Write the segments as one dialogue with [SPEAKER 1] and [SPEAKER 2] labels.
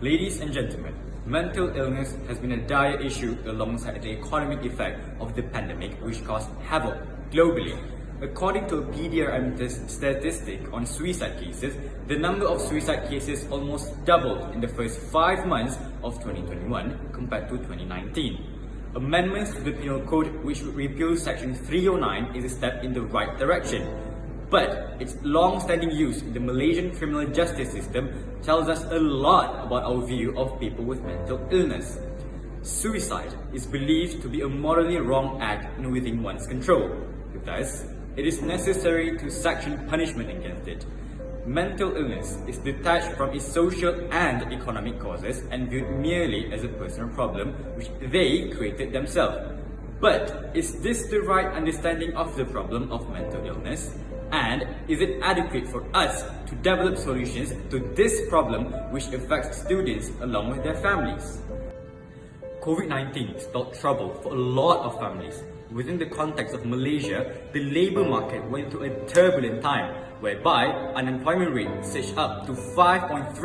[SPEAKER 1] Ladies and gentlemen, mental illness has been a dire issue alongside the economic effect of the pandemic, which caused havoc globally. According to a PDRM statistic on suicide cases, the number of suicide cases almost doubled in the first 5 months of 2021 compared to 2019. Amendments to the Penal Code, which would repeal Section 309, is a step in the right direction. But its long-standing use in the Malaysian criminal justice system tells us a lot about our view of people with mental illness. Suicide is believed to be a morally wrong act within one's control. Thus, it is necessary to sanction punishment against it. Mental illness is detached from its social and economic causes and viewed merely as a personal problem which they created themselves. But is this the right understanding of the problem of mental illness? And is it adequate for us to develop solutions to this problem which affects students along with their families? COVID-19 spelled trouble for a lot of families. Within the context of Malaysia, the labour market went through a turbulent time whereby unemployment rate surged up to 5.3%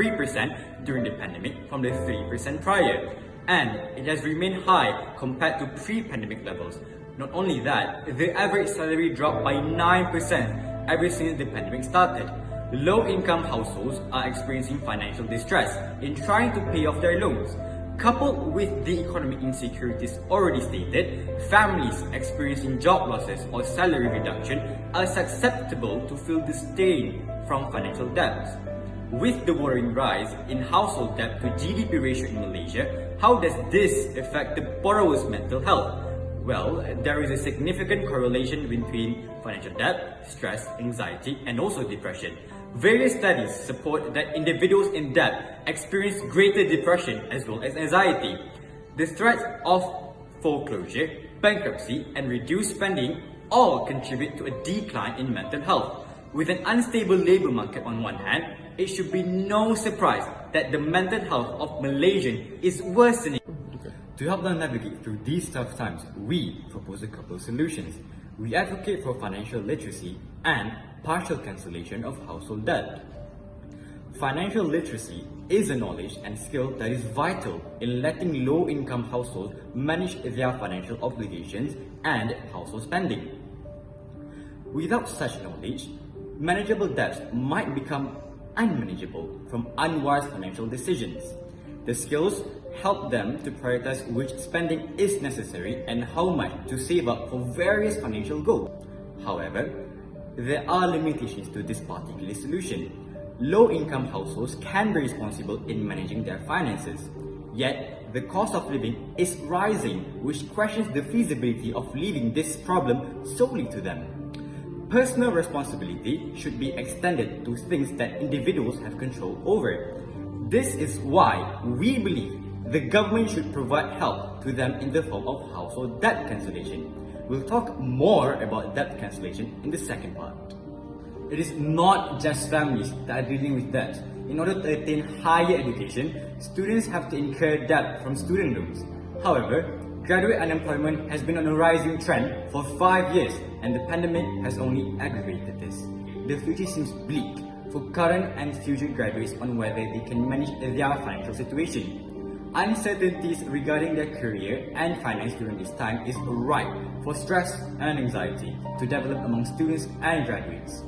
[SPEAKER 1] during the pandemic from the 3% prior. And it has remained high compared to pre-pandemic levels. Not only that, the average salary dropped by 9% ever since the pandemic started. Low-income households are experiencing financial distress in trying to pay off their loans. Coupled with the economic insecurities already stated, families experiencing job losses or salary reduction are susceptible to feel the strain from financial debts. With the worrying rise in household debt to GDP ratio in Malaysia, how does this affect the borrower's mental health? Well, there is a significant correlation between financial debt, stress, anxiety, and also depression. Various studies support that individuals in debt experience greater depression as well as anxiety. The threats of foreclosure, bankruptcy, and reduced spending all contribute to a decline in mental health. With an unstable labour market on one hand, it should be no surprise that the mental health of Malaysians is worsening. To help them navigate through these tough times, we propose a couple of solutions. We advocate for financial literacy and partial cancellation of household debt. Financial literacy is a knowledge and skill that is vital in letting low-income households manage their financial obligations and household spending. Without such knowledge, manageable debts might become unmanageable from unwise financial decisions. The skills help them to prioritize which spending is necessary and how much to save up for various financial goals. However, there are limitations to this particular solution. Low-income households can be responsible in managing their finances. Yet, the cost of living is rising, which questions the feasibility of leaving this problem solely to them. Personal responsibility should be extended to things that individuals have control over. This is why we believe the government should provide help to them in the form of household debt cancellation. We'll talk more about debt cancellation in the second part. It is not just families that are dealing with debt. In order to attain higher education, students have to incur debt from student loans. However, graduate unemployment has been on a rising trend for 5 years, and the pandemic has only aggravated this. The future seems bleak for current and future graduates on whether they can manage their financial situation. Uncertainties regarding their career and finance during this time is ripe for stress and anxiety to develop among students and graduates.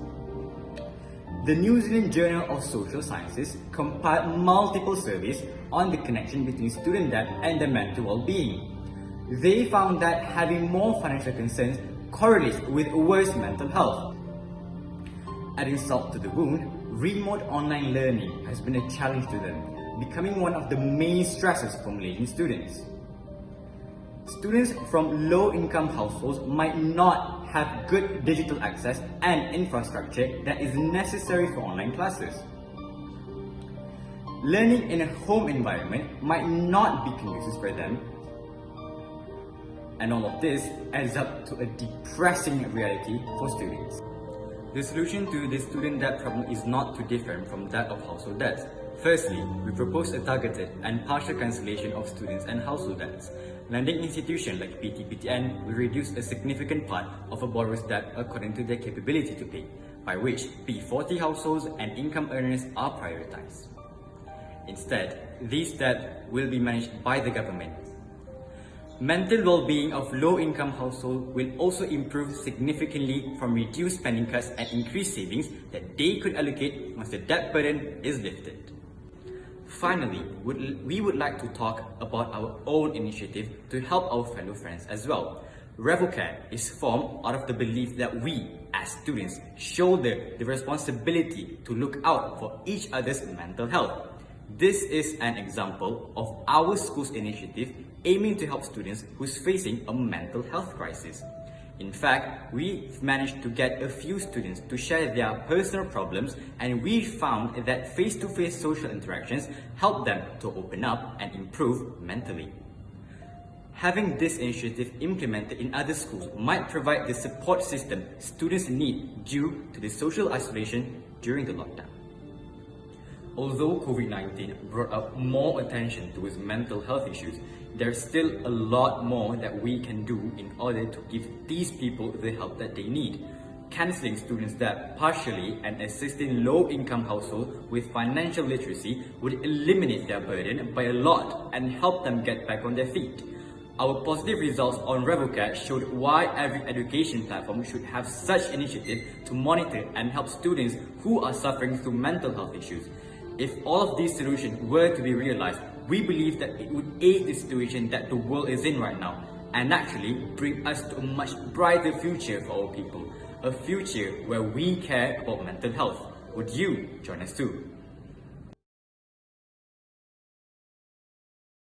[SPEAKER 1] The New Zealand Journal of Social Sciences compiled multiple surveys on the connection between student debt and their mental well-being. They found that having more financial concerns correlates with worse mental health. Adding salt to the wound, remote online learning has been a challenge to them, becoming one of the main stresses for Malaysian students. Students from low-income households might not have good digital access and infrastructure that is necessary for online classes. Learning in a home environment might not be conducive for them, and all of this adds up to a depressing reality for students. The solution to the student debt problem is not too different from that of household debts. Firstly, we propose a targeted and partial cancellation of students and household debts. Lending institutions like PT-PTN will reduce a significant part of a borrower's debt according to their capability to pay, by which P40 households and income earners are prioritized. Instead, these debts will be managed by the government. Mental well-being of low-income households will also improve significantly from reduced spending cuts and increased savings that they could allocate once the debt burden is lifted. Finally, we would like to talk about our own initiative to help our fellow friends as well. RevoCare is formed out of the belief that we, as students, shoulder the responsibility to look out for each other's mental health. This is an example of our school's initiative aiming to help students who's facing a mental health crisis. In fact, we've managed to get a few students to share their personal problems, and we found that face-to-face social interactions help them to open up and improve mentally. Having this initiative implemented in other schools might provide the support system students need due to the social isolation during the lockdown. Although COVID-19 brought up more attention towards mental health issues, there's still a lot more that we can do in order to give these people the help that they need. Cancelling students' debt partially and assisting low-income households with financial literacy would eliminate their burden by a lot and help them get back on their feet. Our positive results on RevoCare showed why every education platform should have such initiative to monitor and help students who are suffering through mental health issues. If all of these solutions were to be realized, we believe that it would aid the situation that the world is in right now and actually bring us to a much brighter future for our people, a future where we care about mental health. Would you join us too?